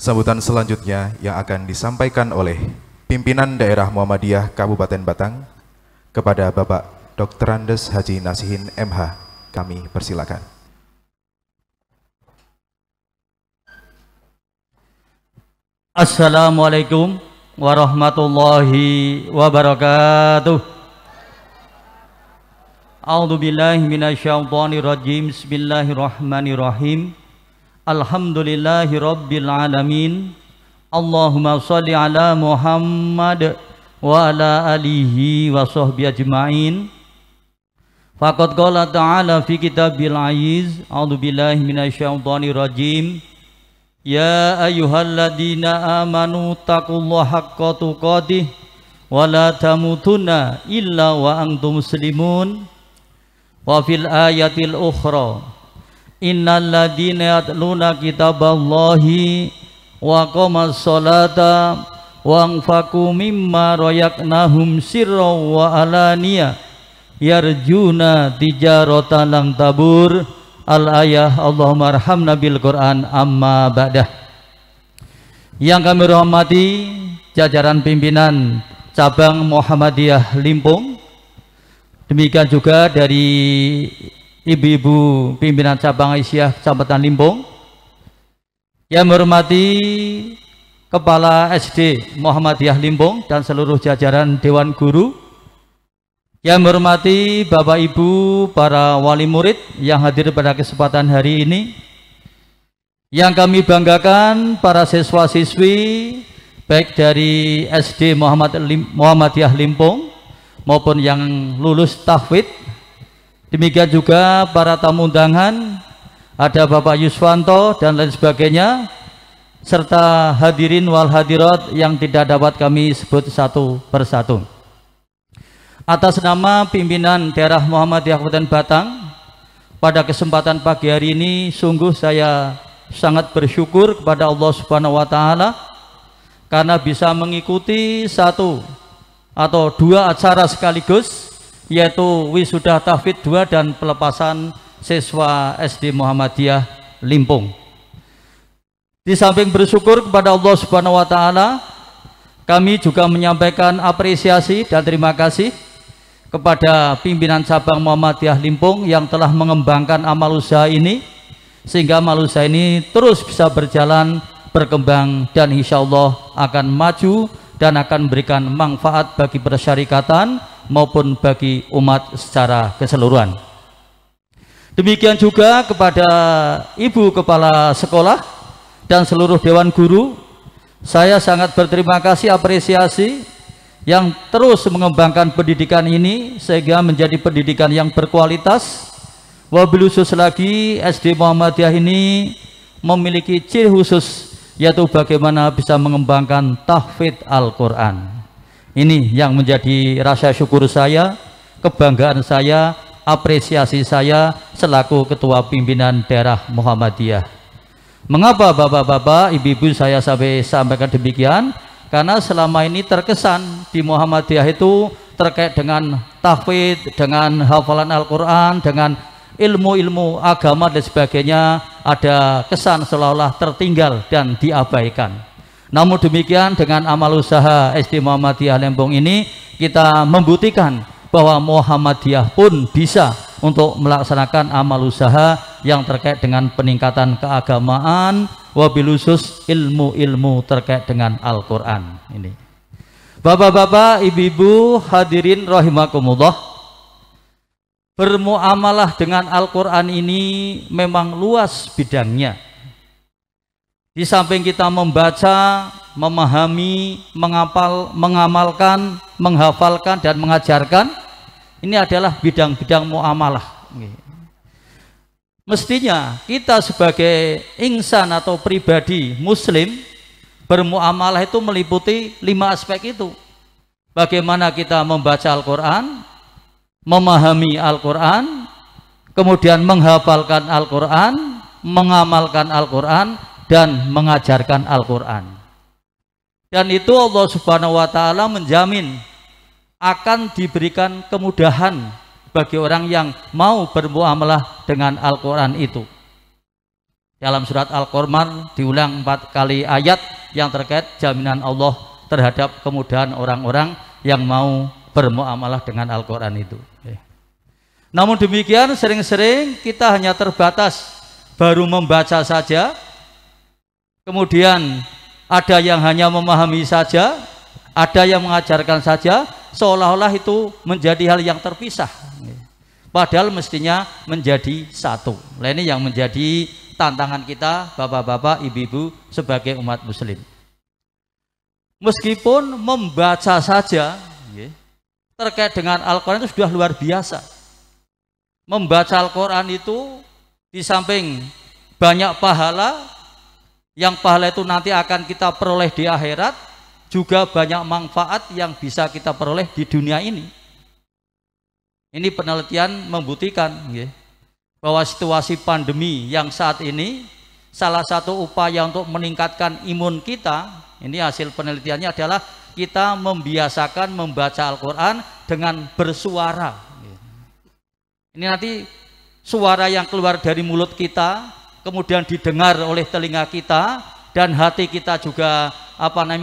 Sambutan selanjutnya yang akan disampaikan oleh pimpinan daerah Muhammadiyah Kabupaten Batang kepada Bapak Dr. Andes Haji Nasihin MH. Kami persilakan. Assalamualaikum warahmatullahi wabarakatuh. A'udzubillahi minasyaitonirrajim. Bismillahirrahmanirrahim. Alhamdulillahi rabbil alamin. Allahumma sholli ala Muhammad wa ala alihi wa sahbihi ajma'in. Faqad qala ta'ala fi kitabil aziz. A'udzubillahi minasyaitonirrajim. Ya ayyuhalladzina amanu taqullaha haqqa tuqatih wa la tamutunna illa wa antum muslimun. Wa fil ayatil ukhra innal ladzina yatluna kitaballahi wa aqamas sholata wa anfaqu mimma razaqnahum sirran wa alaniyah yarjuna tijaratan lang tabur. Al-ayah. Allahumma arhamna bil Quran amma ba'dah. Yang kami hormati jajaran pimpinan cabang Muhammadiyah Limpung, demikian juga dari ibu-ibu pimpinan cabang Aisyah Kecamatan Limpung, yang menghormati Kepala SD Muhammadiyah Limpung dan seluruh jajaran Dewan Guru, yang menghormati Bapak Ibu para wali murid yang hadir pada kesempatan hari ini, yang kami banggakan para siswa-siswi baik dari SD Muhammadiyah Limpung maupun yang lulus tahfidz. Demikian juga para tamu undangan, ada Bapak Yuswanto dan lain sebagainya, serta hadirin wal hadirat yang tidak dapat kami sebut satu persatu. Atas nama pimpinan daerah Muhammadiyah Kabupaten Batang, pada kesempatan pagi hari ini sungguh saya sangat bersyukur kepada Allah Subhanahu wa Ta'ala karena bisa mengikuti satu atau dua acara sekaligus, yaitu wisuda tahfidz 2 dan pelepasan siswa SD Muhammadiyah Limpung. Di samping bersyukur kepada Allah Subhanahu wa Ta'ala, kami juga menyampaikan apresiasi dan terima kasih kepada pimpinan cabang Muhammadiyah Limpung yang telah mengembangkan amal usaha ini, sehingga amal usaha ini terus bisa berjalan, berkembang, dan insya Allah akan maju dan akan memberikan manfaat bagi persyarikatan maupun bagi umat secara keseluruhan. Demikian juga kepada Ibu Kepala Sekolah dan seluruh Dewan Guru, saya sangat berterima kasih, apresiasi yang terus mengembangkan pendidikan ini sehingga menjadi pendidikan yang berkualitas. Wabil khusus lagi SD Muhammadiyah ini memiliki ciri khusus, yaitu bagaimana bisa mengembangkan tahfidz Al-Quran. Ini yang menjadi rasa syukur saya, kebanggaan saya, apresiasi saya selaku ketua pimpinan daerah Muhammadiyah. Mengapa bapak-bapak, ibu-ibu saya sampaikan demikian? Karena selama ini terkesan di Muhammadiyah itu terkait dengan tahfidz, dengan hafalan Al-Quran, dengan ilmu-ilmu agama dan sebagainya, ada kesan seolah-olah tertinggal dan diabaikan. Namun demikian, dengan amal usaha SD Muhammadiyah Limpung ini, kita membuktikan bahwa Muhammadiyah pun bisa untuk melaksanakan amal usaha yang terkait dengan peningkatan keagamaan, wabil khusus ilmu-ilmu terkait dengan Al-Quran ini. Bapak-bapak, ibu-ibu, hadirin rahimakumullah, bermuamalah dengan Al-Quran ini memang luas bidangnya. Di samping kita membaca, memahami, mengamalkan, menghafalkan, dan mengajarkan, ini adalah bidang-bidang muamalah. Mestinya kita sebagai insan atau pribadi muslim, bermuamalah itu meliputi 5 aspek itu. Bagaimana kita membaca Al-Quran, memahami Al-Quran, kemudian menghafalkan Al-Quran, mengamalkan Al-Quran, dan mengajarkan Al-Quran. Dan itu Allah Subhanahu wa Ta'ala menjamin akan diberikan kemudahan bagi orang yang mau bermuamalah dengan Al-Quran itu. Dalam surat Al-Qamar diulang 4 kali ayat yang terkait jaminan Allah terhadap kemudahan orang-orang yang mau bermuamalah dengan Al-Quran itu. Namun demikian sering-sering kita hanya terbatas baru membaca saja, kemudian ada yang hanya memahami saja, ada yang mengajarkan saja, seolah-olah itu menjadi hal yang terpisah, padahal mestinya menjadi satu. Nah, ini yang menjadi tantangan kita bapak-bapak, ibu-ibu sebagai umat muslim. Meskipun membaca saja terkait dengan Al-Quran itu sudah luar biasa. Membaca Al-Quran itu di samping banyak pahala, yang pahala itu nanti akan kita peroleh di akhirat, juga banyak manfaat yang bisa kita peroleh di dunia ini. Ini penelitian membuktikan bahwa situasi pandemi yang saat ini, salah satu upaya untuk meningkatkan imun kita, ini hasil penelitiannya adalah kita membiasakan membaca Al-Quran dengan bersuara. Ini nanti suara yang keluar dari mulut kita, kemudian didengar oleh telinga kita, dan hati kita juga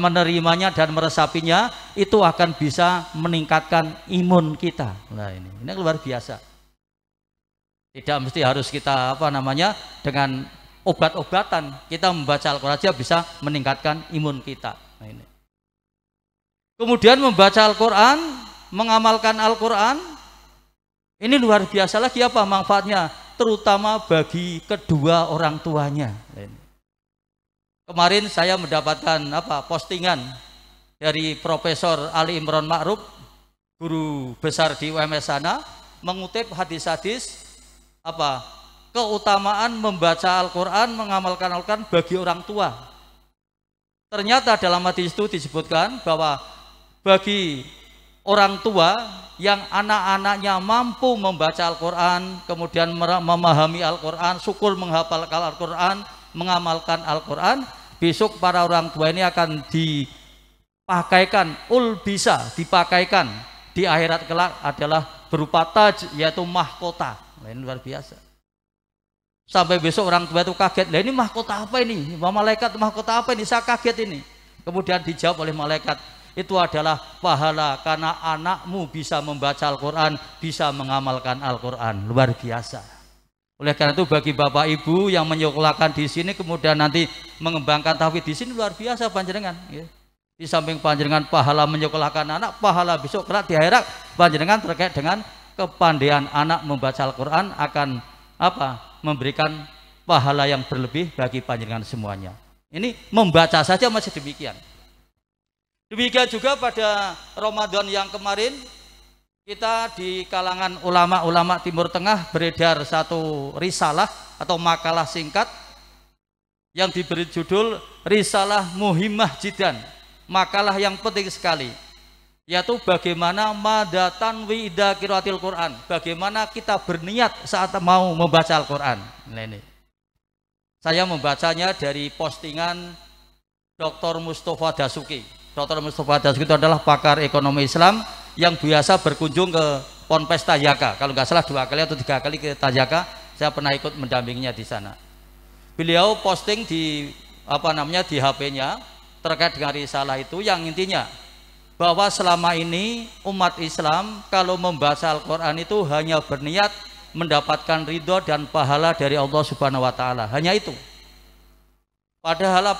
menerimanya dan meresapinya, itu akan bisa meningkatkan imun kita. Nah, ini luar biasa. Tidak mesti harus kita dengan obat-obatan, kita membaca Al-Quran saja bisa meningkatkan imun kita. Nah, ini. Kemudian membaca Al-Quran, mengamalkan Al-Quran, ini luar biasa lagi manfaatnya, terutama bagi kedua orang tuanya. Nah, ini. Kemarin saya mendapatkan postingan dari Profesor Ali Imron Ma'ruf, guru besar di UMS sana, mengutip hadis-hadis keutamaan membaca Al-Quran, mengamalkan Al-Quran bagi orang tua. Ternyata dalam hadis itu disebutkan bahwa bagi orang tua yang anak-anaknya mampu membaca Al-Quran, kemudian memahami Al-Quran, syukur menghafalkan Al-Quran, mengamalkan Al-Quran, besok para orang tua ini akan dipakaikan, dipakaikan di akhirat kelak adalah berupa taj, yaitu mahkota. Ini luar biasa. Sampai besok orang tua itu kaget, lah ini mahkota apa ini? Malaikat, mahkota apa ini? Saya kaget ini. Kemudian dijawab oleh malaikat, itu adalah pahala karena anakmu bisa membaca Al-Quran, bisa mengamalkan Al-Quran. Luar biasa. Oleh karena itu bagi bapak ibu yang menyekolahkan di sini, kemudian nanti mengembangkan tauhid di sini, luar biasa panjenengan. Di samping panjenengan pahala menyekolahkan anak, pahala besok kelak di akhirat panjenengan terkait dengan kepandaian anak membaca Al-Quran akan memberikan pahala yang berlebih bagi panjenengan semuanya. Ini membaca saja masih demikian. Demikian juga pada Ramadan yang kemarin, kita di kalangan ulama-ulama Timur Tengah beredar satu risalah atau makalah singkat yang diberi judul Risalah Muhimmah Jiddan, makalah yang penting sekali, yaitu bagaimana madatan wida qiraatil Quran, bagaimana kita berniat saat mau membaca Al-Quran. Nah, ini saya membacanya dari postingan Dr. Mustafa Dasuki. Dr. Mustafa Dasuki itu adalah pakar ekonomi Islam yang biasa berkunjung ke Ponpes Tajaka. Kalau nggak salah 2 kali atau 3 kali ke Tajaka, saya pernah ikut mendampinginya di sana. Beliau posting di di HP-nya terkait dengan risalah itu, yang intinya bahwa selama ini umat Islam kalau membaca Al-Quran itu hanya berniat mendapatkan ridho dan pahala dari Allah Subhanahu wa Ta'ala, hanya itu. Padahal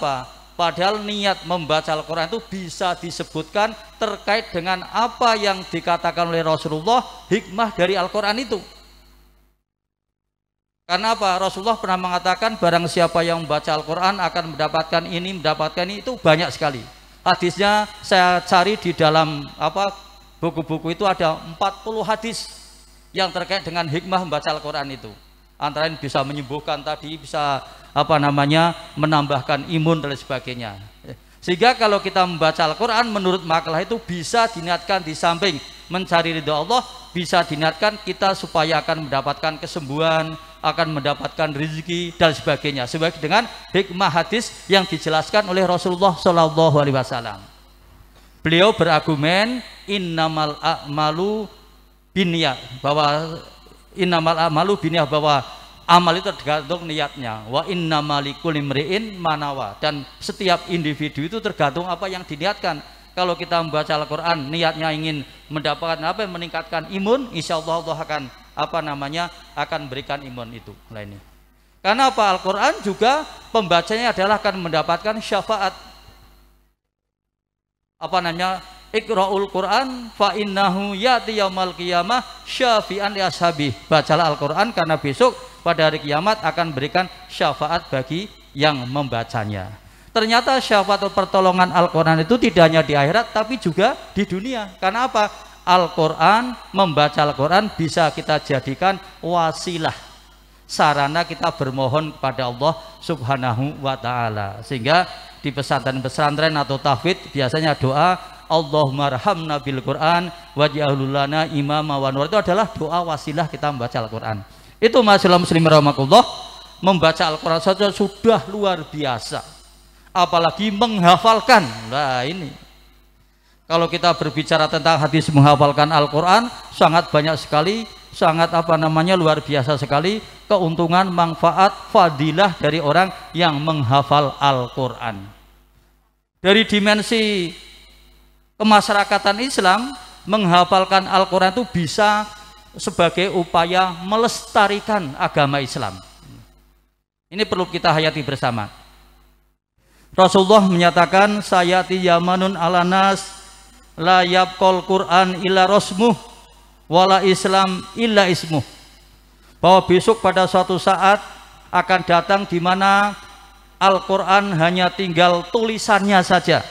Padahal niat membaca Al-Quran itu bisa disebutkan terkait dengan apa yang dikatakan oleh Rasulullah, hikmah dari Al-Quran itu. Karena Rasulullah pernah mengatakan barang siapa yang membaca Al-Quran akan mendapatkan ini, mendapatkan ini, itu banyak sekali. Hadisnya saya cari di dalam buku-buku itu ada 40 hadis yang terkait dengan hikmah membaca Al-Quran itu. Antara lain bisa menyembuhkan tadi, bisa menambahkan imun dan sebagainya. Sehingga kalau kita membaca Al-Quran menurut makalah itu bisa diniatkan di samping mencari ridha Allah, bisa diniatkan kita supaya akan mendapatkan kesembuhan, akan mendapatkan rezeki dan sebagainya, sebagai dengan hikmah hadis yang dijelaskan oleh Rasulullah Shallallahu Alaihi Wasallam. Beliau berargumen innamal a'malu binniyat, bahwa Amal itu tergantung niatnya. Wa innamal likulli imri'in manawa. Dan setiap individu itu tergantung apa yang diniatkan. Kalau kita membaca Al-Quran, niatnya ingin mendapatkan apa, meningkatkan imun, insya Allah Allah akan akan berikan imun itu. Nah ini. Karena apa? Al-Quran juga pembacanya adalah akan mendapatkan syafaat. Iqra'ul Quran fa innahu ya'ti yaumal qiyamah syafi'an li ashabi. Bacalah Al-Quran karena besok pada hari kiamat akan berikan syafaat bagi yang membacanya. Ternyata syafaat atau pertolongan Al-Quran itu tidak hanya di akhirat tapi juga di dunia. Karena apa? Al-Quran, membaca Al-Quran bisa kita jadikan wasilah, sarana kita bermohon kepada Allah Subhanahu wa ta'ala. Sehingga di pesantren-pesantren atau tahfidz biasanya doa Allahumma arhamna bil Quran waj'alhu lana imama wa nur. Itu adalah doa wasilah kita membaca Al-Quran. Itu masalah muslim rahmatullah, membaca Al-Quran saja sudah luar biasa, apalagi menghafalkan. Nah ini, kalau kita berbicara tentang hadis menghafalkan Al-Quran, sangat banyak sekali, sangat luar biasa sekali keuntungan, manfaat, fadilah dari orang yang menghafal Al-Quran. Dari dimensi kemasyarakatan Islam, menghafalkan Al-Quran itu bisa sebagai upaya melestarikan agama Islam. Ini perlu kita hayati bersama. Rasulullah menyatakan, sayati yamanun ala nas la yabqal Quran illa rasmuh wala Islam illa ismuh. Bahwa besok pada suatu saat akan datang di mana Al-Quran hanya tinggal tulisannya saja,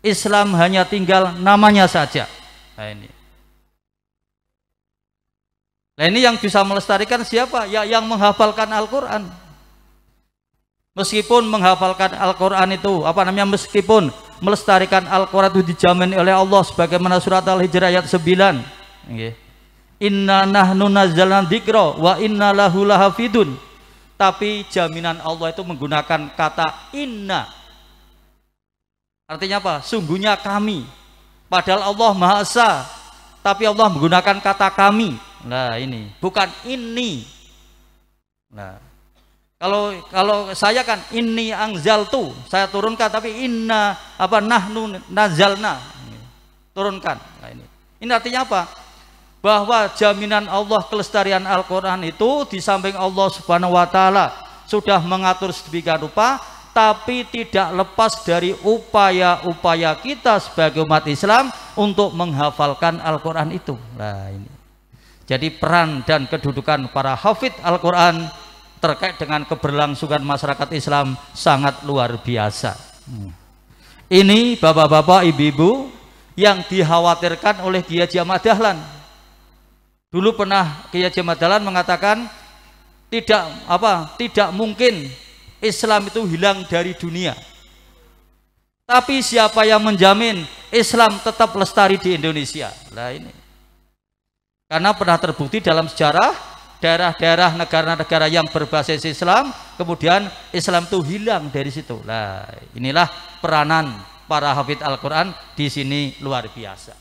Islam hanya tinggal namanya saja. Nah ini yang bisa melestarikan siapa? Ya yang menghafalkan Al-Quran. Meskipun menghafalkan Al-Quran itu meskipun melestarikan Al-Quran itu dijamin oleh Allah sebagaimana surat Al-Hijr ayat 9. Inna nahnu nazzalna dzikra wa inna lahu lahafidun. Tapi jaminan Allah itu menggunakan kata inna. Artinya apa? Sungguhnya kami. Padahal Allah Maha Esa, tapi Allah menggunakan kata kami. Nah ini, bukan ini. Nah, kalau saya kan inni anzaltu, saya turunkan, tapi inna nahnu nazalna, turunkan. Nah ini artinya apa? Bahwa jaminan Allah kelestarian Al-Quran itu di samping Allah Subhanahu wa ta'ala sudah mengatur sedemikian rupa, tapi tidak lepas dari upaya-upaya kita sebagai umat Islam untuk menghafalkan Al-Quran itu. Nah ini. Jadi peran dan kedudukan para hafidz Al-Quran terkait dengan keberlangsungan masyarakat Islam sangat luar biasa. Ini bapak-bapak, ibu-ibu yang dikhawatirkan oleh Kiai Haji Ahmad Dahlan. Dulu pernah Kiai Haji Ahmad Dahlan mengatakan tidak mungkin Islam itu hilang dari dunia. Tapi siapa yang menjamin Islam tetap lestari di Indonesia? Nah ini. Karena pernah terbukti dalam sejarah daerah-daerah negara-negara yang berbasis Islam, kemudian Islam itu hilang dari situ. Nah, inilah peranan para hafidz Al-Quran di sini luar biasa.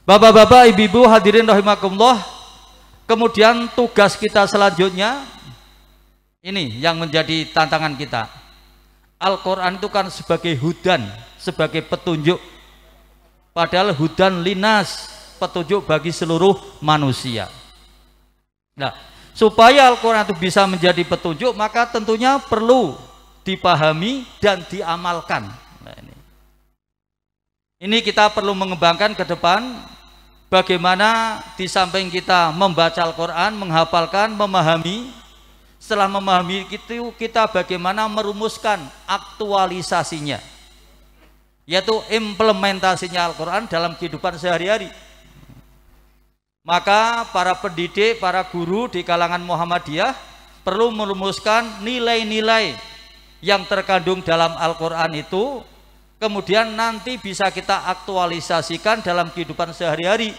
Bapak-bapak, ibu-ibu hadirin rahimakumullah. Kemudian tugas kita selanjutnya ini yang menjadi tantangan kita. Al-Quran itu kan sebagai hudan, sebagai petunjuk. Padahal hudan linas, petunjuk bagi seluruh manusia. Nah, supaya Al-Quran itu bisa menjadi petunjuk, maka tentunya perlu dipahami dan diamalkan. Nah, ini kita perlu mengembangkan ke depan bagaimana di samping kita membaca Al-Quran, menghafalkan, memahami. Setelah memahami itu, kita bagaimana merumuskan aktualisasinya, yaitu implementasinya Al-Quran dalam kehidupan sehari-hari. Maka para pendidik, para guru di kalangan Muhammadiyah perlu merumuskan nilai-nilai yang terkandung dalam Al-Quran itu, kemudian nanti bisa kita aktualisasikan dalam kehidupan sehari-hari,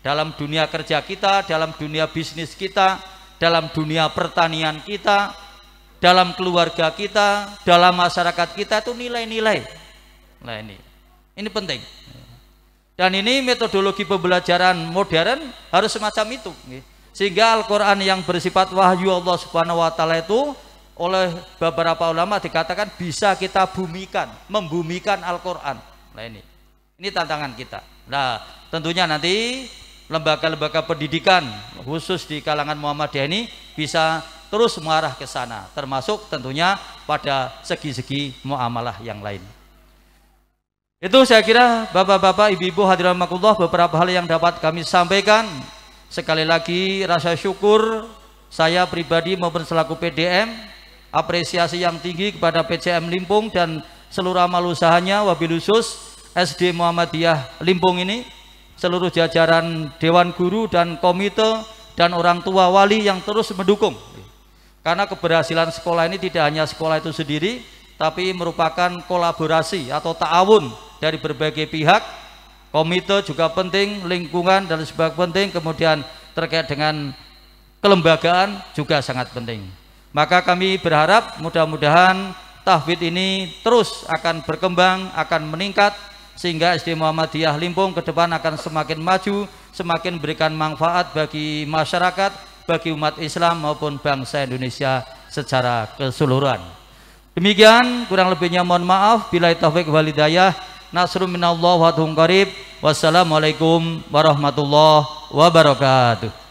dalam dunia kerja kita, dalam dunia bisnis kita, dalam dunia pertanian kita, dalam keluarga kita, dalam masyarakat kita, itu nilai-nilai. Nah ini penting. Dan ini metodologi pembelajaran modern harus semacam itu, Sehingga Al-Quran yang bersifat wahyu Allah Subhanahu wa Ta'ala itu oleh beberapa ulama dikatakan bisa kita bumikan, membumikan Al-Quran. Nah ini tantangan kita. Nah tentunya nanti lembaga-lembaga pendidikan khusus di kalangan Muhammadiyah ini bisa terus mengarah ke sana, termasuk tentunya pada segi-segi muamalah yang lain. Itu saya kira bapak-bapak, ibu-ibu hadirin rahimakumullah beberapa hal yang dapat kami sampaikan. Sekali lagi rasa syukur saya pribadi maupun selaku PDM, apresiasi yang tinggi kepada PCM Limpung dan seluruh amal usahanya, wabil khusus SD Muhammadiyah Limpung ini, seluruh jajaran Dewan Guru dan komite dan orang tua wali yang terus mendukung. Karena keberhasilan sekolah ini tidak hanya sekolah itu sendiri, tapi merupakan kolaborasi atau ta'awun dari berbagai pihak. Komite juga penting, lingkungan dan sebagainya penting, kemudian terkait dengan kelembagaan juga sangat penting. Maka kami berharap mudah-mudahan tahfidz ini terus akan berkembang, akan meningkat, sehingga SD Muhammadiyah Limpung ke depan akan semakin maju, semakin memberikan manfaat bagi masyarakat, bagi umat Islam maupun bangsa Indonesia secara keseluruhan. Demikian, kurang lebihnya mohon maaf. Billahi taufiq wal hidayah. Nasrun minallah wa fathun qarib. Wassalamualaikum warahmatullahi wabarakatuh.